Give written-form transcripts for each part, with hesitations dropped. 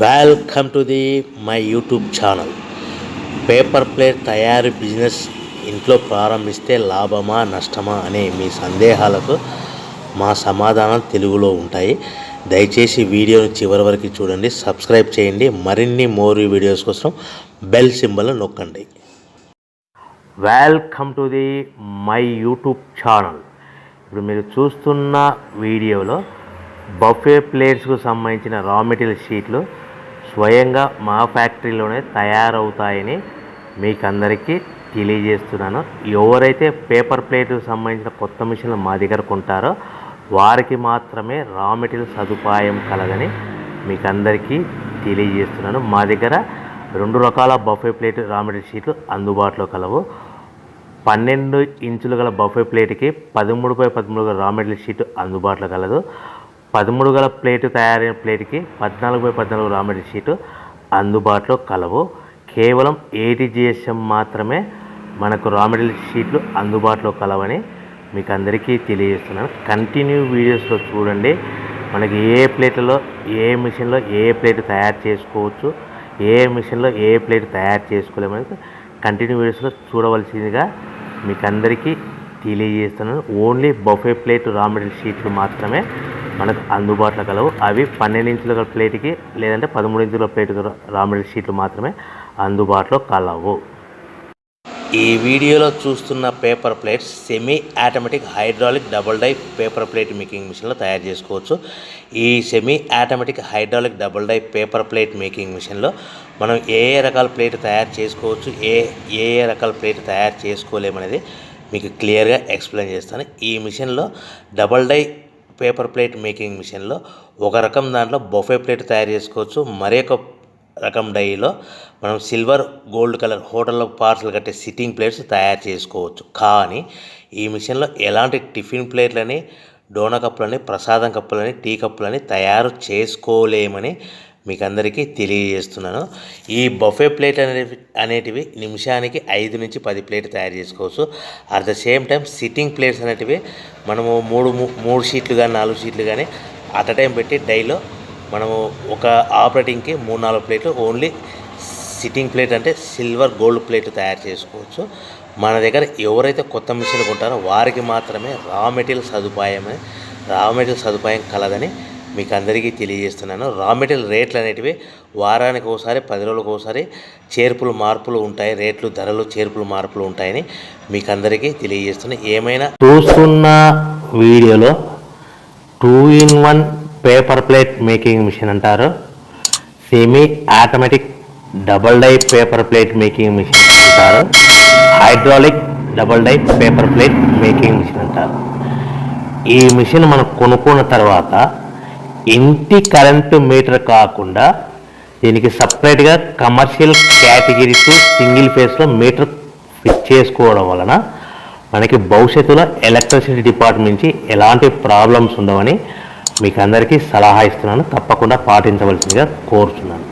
Welcome to the my YouTube channel. Paper plate తయారీ business ఇంట్లో ప్రారంభిస్తే లాభమా నష్టమా అనే మీ సందేహాలకు మా సమాధానం తెలుగులో ఉంటాయి. దయచేసి వీడియోని చివరి వరకు చూడండి, సబ్స్క్రైబ్ చేయండి. మరిన్ని వీడియోస్ కోసం బెల్ సింబల్ నొక్కండి. Welcome to the my YouTube channel. ఇప్పుడు మీరు చూస్తున్న వీడియోలో బఫే ప్లేట్స్కు సంబంధించిన రా మెటీరియల్ షీట్లు స్వయంగా మా ఫ్యాక్టరీలోనే తయారవుతాయని మీకు అందరికీ తెలియజేస్తున్నాను. ఎవరైతే పేపర్ ప్లేట్కు సంబంధించిన కొత్త మిషన్లు మా దగ్గర కొంటారో వారికి మాత్రమే రా మెటీరియల్ సదుపాయం కలదని మీకు అందరికీ తెలియజేస్తున్నాను. మా దగ్గర 2 రకాల బఫే ప్లేట్ రా మెటీరియల్ షీట్లు అందుబాటులో కలవు. 12 ఇంచులు గల బఫే ప్లేట్కి 13x13 గల రా మెటీరియల్ షీట్ అందుబాటులో కలదు. 13 గల ప్లేటు తయారైన ప్లేట్కి 14x14 రా మెటీరియల్ షీటు అందుబాటులో కలవు. కేవలం 80 GSM మాత్రమే మనకు రా మెటీరియల్ షీట్లు అందుబాటులో కలవని మీకు అందరికీ తెలియజేస్తున్నాను. కంటిన్యూ వీడియోస్లో చూడండి. మనకి ఏ ప్లేట్లలో ఏ మిషన్లో ఏ ప్లేట్ తయారు చేసుకోవచ్చు, ఏ మిషన్లో ఏ ప్లేట్ తయారు చేసుకోలేమని కంటిన్యూ వీడియోస్లో చూడవలసిందిగా మీకు అందరికీ తెలియజేస్తున్నాను. Only buffet plate raw material షీట్లు మాత్రమే మనకు అందుబాటులో కలవు. అవి 12 ఇంచుల ప్లేట్కి లేదంటే 13 ఇంచుల ప్లేట్ రా మెటీరియల్ షీట్లు మాత్రమే అందుబాటులో కలవు. ఈ వీడియోలో చూస్తున్న paper plates semi automatic hydraulic double die paper plate making మిషన్లో తయారు చేసుకోవచ్చు. ఈ semi automatic hydraulic double die paper plate making మిషన్లో మనం ఏ రకాల ప్లేట్ తయారు చేసుకోవచ్చు, ఏ రకాల ప్లేట్ తయారు చేసుకోలేమనేది మీకు క్లియర్గా ఎక్స్ప్లెయిన్ చేస్తాను. ఈ మిషన్లో double die paper plate making మిషన్లో ఒక రకం దాంట్లో బఫే ప్లేట్ తయారు చేసుకోవచ్చు. మరొక రకం డైలో మనం సిల్వర్ గోల్డ్ కలర్ హోటల్లో పార్సల్ కట్టే సిట్టింగ్ ప్లేట్స్ తయారు చేసుకోవచ్చు. కానీ ఈ మిషన్లో ఎలాంటి టిఫిన్ ప్లేట్లని, డోనా కప్పులని, ప్రసాదం కప్పులని, టీ కప్పులని తయారు చేసుకోలేమని మీకు అందరికీ తెలియజేస్తున్నాను. ఈ బఫే ప్లేట్ అనేటివి నిమిషానికి 5 నుంచి 10 ప్లేట్ తయారు చేసుకోవచ్చు. At the same time sitting plates అనేటివి మనము 3 షీట్లు కానీ 4 షీట్లు కానీ అట్ అ టైం పెట్టి డైలో మనము ఒక ఆపరేటింగ్కి 3-4 ప్లేట్లు ఓన్లీ సిట్టింగ్ ప్లేట్ అంటే సిల్వర్ గోల్డ్ ప్లేట్ తయారు చేసుకోవచ్చు. మన దగ్గర ఎవరైతే కొత్త మిషన్లు కొంటారో వారికి మాత్రమే రా మెటీరియల్ సదుపాయం కలదని మీకు అందరికీ తెలియజేస్తున్నాను. రా మెటీరియల్ రేట్లు అనేటివి వారానికి ఒకసారి 10 రోజులకు ఒకసారి మార్పులు ఉంటాయి. రేట్లు ధరలు మార్పులు ఉంటాయని మీకు అందరికీ తెలియజేస్తున్నాను. ఏమైనా చూస్తున్న వీడియోలో 2-in-1 paper plate making machine అంటారు, semi automatic double die paper plate making machine అంటారు, hydraulic double die paper plate making machine అంటారు. ఈ మిషన్ మనం కొనుక్కున్న తర్వాత ఇంటి కరెంటు మీటర్ కాకుండా దీనికి సపరేట్గా కమర్షియల్ కేటగిరీస్ సింగిల్ ఫేస్లో మీటర్ ఫిట్ చేసుకోవడం వలన మనకి భవిష్యత్తులో ఎలక్ట్రిసిటీ డిపార్ట్మెంట్ నుంచి ఎలాంటి ప్రాబ్లమ్స్ ఉండవని మీకు అందరికీ సలహా ఇస్తున్నాను. తప్పకుండా పాటించవలసిందిగా కోరుతున్నాను.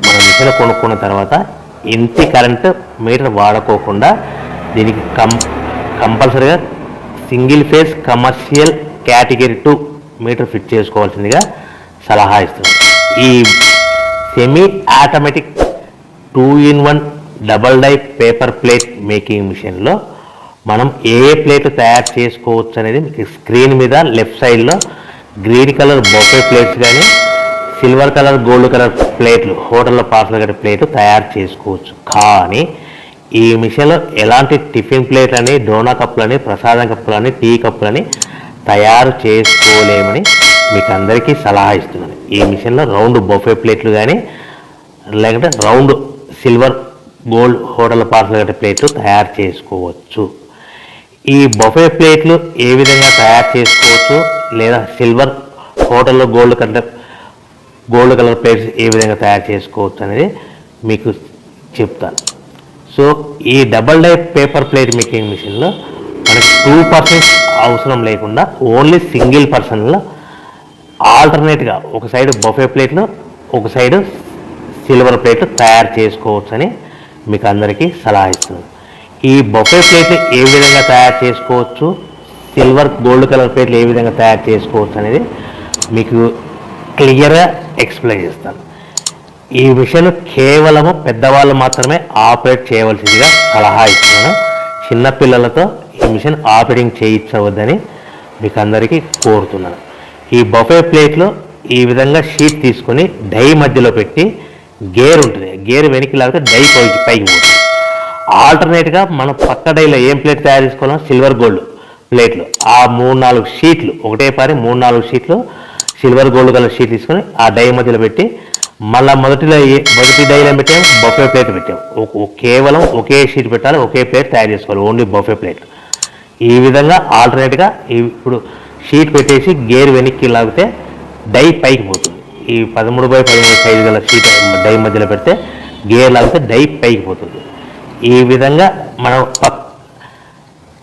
మనం మిషన్ కొనుక్కున్న తర్వాత ఇంటి కరెంటు మీటర్ వాడుకోకుండా దీనికి కంపల్సరీగా single phase commercial category 2 meter fit చేసుకోవాల్సిందిగా సలహా ఇస్తున్నాను. ఈ semi automatic 2-in-1 double die paper plate making మిషన్లో మనం ఏ ప్లేట్ తయారు చేసుకోవచ్చు అనేది మీకు స్క్రీన్ మీద లెఫ్ట్ సైడ్లో గ్రీన్ కలర్ బొఫే ప్లేట్స్ కానీ సిల్వర్ కలర్ గోల్డ్ కలర్ ప్లేట్లు హోటల్లో పార్సల్ కట్టే ప్లేట్లు తయారు చేసుకోవచ్చు. కానీ ఈ మిషన్లో ఎలాంటి టిఫిన్ ప్లేట్లని, డోనా కప్పులని, ప్రసాదం కప్పులని, టీ కప్పులని తయారు చేసుకోలేమని మీకు అందరికీ సలహా ఇస్తున్నాను. ఈ మిషన్లో రౌండ్ బొఫే ప్లేట్లు కానీ లేకుంటే round silver gold hotel parcel కట్టే ప్లేట్లు తయారు చేసుకోవచ్చు. ఈ బొఫే ప్లేట్లు ఏ విధంగా తయారు చేసుకోవచ్చు లేదా సిల్వర్ హోటల్లో గోల్డ్ కలర్ ప్లేట్స్ ఏ విధంగా తయారు చేసుకోవచ్చు అనేది మీకు చెప్తాను. సో ఈ double die paper plate making మిషన్లో మనకి 2 పర్సన్స్ అవసరం లేకుండా ఓన్లీ సింగిల్ పర్సన్లో ఆల్టర్నేట్గా ఒక సైడ్ బఫే ప్లేట్లు ఒక సైడ్ సిల్వర్ ప్లేట్లు తయారు చేసుకోవచ్చు అని మీకు అందరికీ సలహా ఇస్తున్నాను. ఈ బఫే ప్లేట్లు ఏ విధంగా తయారు చేసుకోవచ్చు, సిల్వర్ గోల్డ్ కలర్ ప్లేట్లు ఏ విధంగా తయారు చేసుకోవచ్చు అనేది మీకు క్లియర్గా ఎక్స్ప్లెయిన్ చేస్తాను. ఈ మిషన్ కేవలము పెద్దవాళ్ళు మాత్రమే ఆపరేట్ చేయవలసిందిగా సలహా ఇస్తున్నాను. చిన్నపిల్లలతో ఈ మిషన్ ఆపరేటింగ్ చేయించవద్దని మీకు అందరికీ కోరుతున్నాను. ఈ బఫే ప్లేట్లో ఈ విధంగా షీట్ తీసుకొని డై మధ్యలో పెట్టి గేర్ ఉంటుంది, గేర్ వెనక్కి లాగితే డై పైకి పోతుంది. ఆల్టర్నేట్గా మనం పక్క డైలో ఏం ప్లేట్ తయారు చేసుకోవాలో సిల్వర్ గోల్డ్ ప్లేట్లు ఆ 3-4 షీట్లు ఒకటే పారి 3-4 షీట్లు సిల్వర్ గోల్డ్ కలర్ షీట్ తీసుకొని ఆ డై మధ్యలో పెట్టి మళ్ళీ మొదటి డైలో పెట్టాము, బఫే ప్లేట్ పెట్టాము. కేవలం ఒకే షీట్ పెట్టాలి, ఒకే ప్లేట్ తయారు చేసుకోవాలి, ఓన్లీ బఫే ప్లేట్. ఈ విధంగా ఆల్టర్నేట్గా ఇప్పుడు షీట్ పెట్టేసి గేర్ వెనక్కి లాగితే డై పైకి పోతుంది. ఈ 13x13 సైజు గల షీట్ డై మధ్యలో పెడితే గేర్ లాగితే డై పైకి పోతుంది. ఈ విధంగా మనం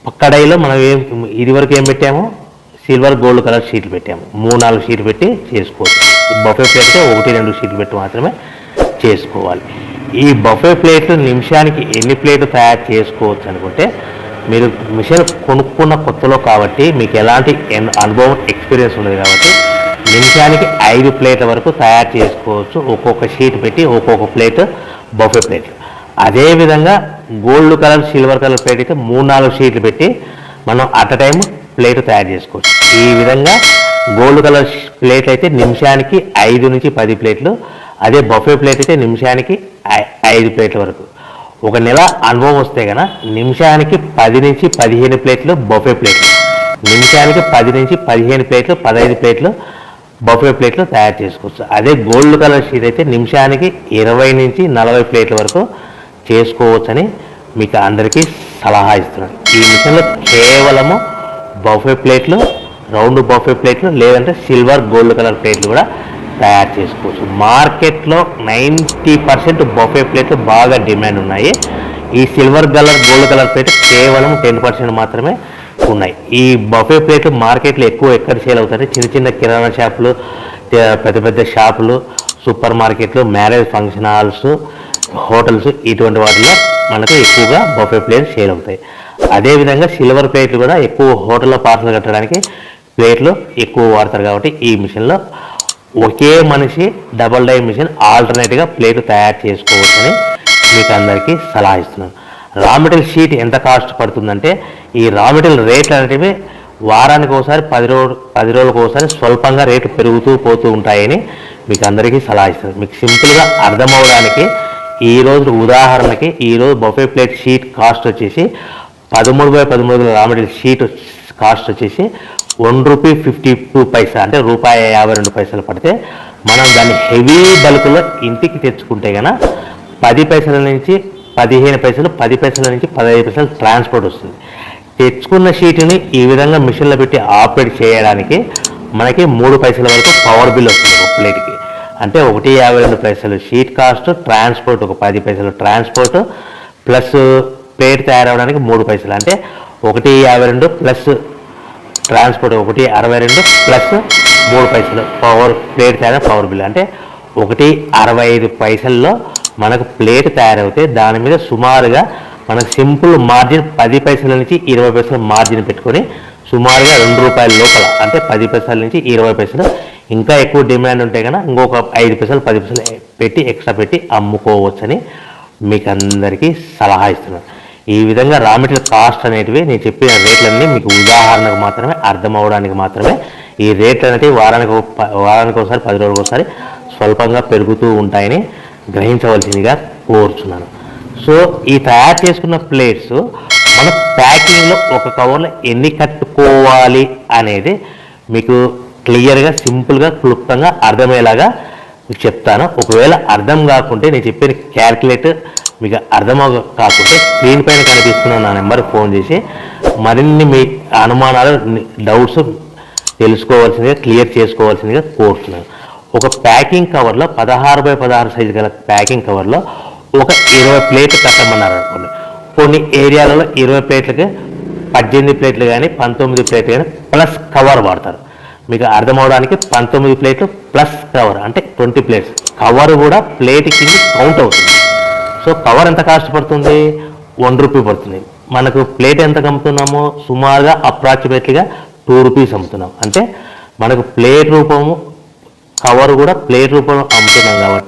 పక్క డైలో మనం ఇదివరకు ఏం పెట్టాము, సిల్వర్ గోల్డ్ కలర్ షీట్లు పెట్టాము. 3-4 షీట్లు పెట్టి చేసుకోవచ్చు. బఫే ప్లేట్తో 1-2 షీట్లు పెట్టి మాత్రమే చేసుకోవాలి. ఈ బఫే ప్లేట్లు నిమిషానికి ఎన్ని ప్లేట్లు తయారు చేసుకోవచ్చు అనుకుంటే, మీరు మిషన్ కొనుక్కున్న కొత్తలో కాబట్టి మీకు ఎలాంటి అనుభవం ఎక్స్పీరియన్స్ ఉండదు కాబట్టి నిమిషానికి 5 ప్లేట్ల వరకు తయారు చేసుకోవచ్చు. ఒక్కొక్క షీట్ పెట్టి ఒక్కొక్క ప్లేట్ బఫే ప్లేట్లు. అదేవిధంగా gold colour silver colour plate అయితే 3-4 షీట్లు పెట్టి మనం అట్ టైం ప్లేట్ తయారు చేసుకోవచ్చు. ఈ విధంగా గోల్డ్ కలర్ ప్లేట్ అయితే నిమిషానికి 5 నుంచి 10 ప్లేట్లు, అదే బఫే ప్లేట్ అయితే నిమిషానికి 5 ప్లేట్ల వరకు. ఒక నెల అనుభవం వస్తే కనుక నిమిషానికి 10 నుంచి 15 ప్లేట్లు బఫే ప్లేట్లు, నిమిషానికి 10 నుంచి 15 ప్లేట్లు 15 ప్లేట్లు బఫే ప్లేట్లు తయారు చేసుకోవచ్చు. అదే గోల్డ్ కలర్ షీట్ అయితే నిమిషానికి 20 నుంచి 40 ప్లేట్ల వరకు చేసుకోవచ్చని మీకు అందరికీ సలహా ఇస్తున్నాను. ఈ మిషన్లో కేవలము బఫే ప్లేట్లు, రౌండ్ బఫే ప్లేట్లు లేదంటే సిల్వర్ గోల్డ్ కలర్ ప్లేట్లు కూడా తయారు చేసుకోవచ్చు. మార్కెట్లో 90% బఫే ప్లేట్లు బాగా డిమాండ్ ఉన్నాయి. ఈ silver colour gold colour plate కేవలం 10% మాత్రమే ఉన్నాయి. ఈ బఫే ప్లేట్లు మార్కెట్లో ఎక్కువ ఎక్కడ సేల్ అవుతాయి, చిన్న కిరాణా షాపులు, పెద్ద పెద్ద షాపులు, సూపర్ మార్కెట్లు, మ్యారేజ్ ఫంక్షన్ హాల్స్, హోటల్స్, ఇటువంటి వాటిలో మనకు ఎక్కువగా బఫే ప్లేట్లు సేల్ అవుతాయి. అదేవిధంగా సిల్వర్ ప్లేట్లు కూడా ఎక్కువ హోటల్లో పార్సల్ కట్టడానికి ప్లేట్లు ఎక్కువ వాడతారు కాబట్టి ఈ మిషన్లో ఒకే మనిషి డబల్ డై మిషన్ ఆల్టర్నేట్గా ప్లేట్లు తయారు చేసుకోవచ్చని మీకు అందరికీ సలహా ఇస్తున్నాను. రా మెటీరియల్ షీట్ ఎంత కాస్ట్ పడుతుందంటే, ఈ రా మెటీరియల్ రేట్లు అనేటివి వారానికి ఒకసారి 10 రోజులకు ఒకసారి స్వల్పంగా రేట్లు పెరుగుతూ పోతూ ఉంటాయని మీకు అందరికీ సలహా ఇస్తున్నాను. మీకు సింపుల్గా అర్థమవడానికి ఈరోజు ఉదాహరణకి ఈరోజు బఫే ప్లేట్ షీట్ కాస్ట్ వచ్చేసి 13x13 raw material sheet cost వచ్చేసి ₹1.52 అంటే ₹1.52 పడితే మనం దాన్ని హెవీ బల్క్లో ఇంటికి తెచ్చుకుంటే కనుక 10 పైసల నుంచి 15 పైసలు, 10 పైసల నుంచి 15 పైసలు ట్రాన్స్పోర్ట్ వస్తుంది. తెచ్చుకున్న షీట్ని ఈ విధంగా మిషన్లో పెట్టి ఆపరేట్ చేయడానికి మనకి 3 పైసల వరకు పవర్ బిల్ వస్తుంది ఒక ప్లేట్కి. అంటే ₹1.52 షీట్ కాస్ట్, ట్రాన్స్పోర్ట్ ఒక 10 పైసలు ట్రాన్స్పోర్ట్, ప్లస్ ప్లేట్ తయారవడానికి 3 పైసలు, అంటే ₹1.52 ప్లస్ ట్రాన్స్పోర్ట్ ₹1.62 ప్లస్ 3 పైసలు పవర్ ప్లేట్ తయారు పవర్ బిల్, అంటే ₹1.65 మనకు ప్లేట్ తయారవుతే దాని మీద సుమారుగా మనకు సింపుల్ మార్జిన్ 10 పైసల నుంచి 20 పైసలు మార్జిన్ పెట్టుకొని సుమారుగా ₹2 లోపల, అంటే 10 పైసల నుంచి 20 పైసలు. ఇంకా ఎక్కువ డిమాండ్ ఉంటే కనుక ఇంకొక 5 పైసలు 10 పైసలు పెట్టి ఎక్స్ట్రా పెట్టి అమ్ముకోవచ్చని మీకు అందరికీ సలహా ఇస్తున్నాను. ఈ విధంగా రా మెటీరియల్ కాస్ట్ అనేటివి నేను చెప్పిన రేట్లన్నీ మీకు ఉదాహరణకు మాత్రమే, అర్థం అవడానికి మాత్రమే. ఈ రేట్లు అనేవి వారానికి ఒకసారి 10 రోజులకు ఒకసారి స్వల్పంగా పెరుగుతూ ఉంటాయని గ్రహించవలసిందిగా కోరుచున్నాను. సో ఈ తయారు చేసుకున్న ప్లేట్స్ మన ప్యాకింగ్లో ఒక కవర్లో ఎన్ని కట్టుకోవాలి అనేది మీకు క్లియర్గా, సింపుల్గా, క్లుప్తంగా అర్థమయ్యేలాగా చెప్తాను. ఒకవేళ అర్థం కాకుంటే నేను చెప్పిన క్యాల్కులేటర్ మీకు అర్థం కాకుంటే స్క్రీన్ పైన కనిపిస్తున్న నా నెంబర్కి ఫోన్ చేసి మరిన్ని మీ అనుమానాలు, డౌట్స్ తెలుసుకోవాల్సిందిగా, క్లియర్ చేసుకోవాల్సిందిగా కోరుతున్నాను. ఒక ప్యాకింగ్ కవర్లో 16x16 సైజు గల ప్యాకింగ్ కవర్లో ఒక 20 ప్లేట్లు కట్టమన్నారు అనుకోండి. కొన్ని ఏరియాలలో 20 ప్లేట్లకి 18 ప్లేట్లు కానీ 19 ప్లేట్లు కానీ ప్లస్ కవర్ వాడతారు. మీకు అర్థమవడానికి 19 ప్లేట్లు ప్లస్ కవర్ అంటే 20 ప్లేట్స్. కవర్ కూడా ప్లేట్ కింద కౌంట్ అవుతుంది. సో కవర్ ఎంత కాస్ట్ పడుతుంది? ₹1 పడుతుంది. మనకు ప్లేట్ ఎంత అమ్ముతున్నామో సుమారుగా అప్రాక్సిమేట్లీగా ₹2 అమ్ముతున్నాం. అంటే మనకు ప్లేట్ రూపము, కవర్ కూడా ప్లేట్ రూపంలో అమ్ముతున్నాం కాబట్టి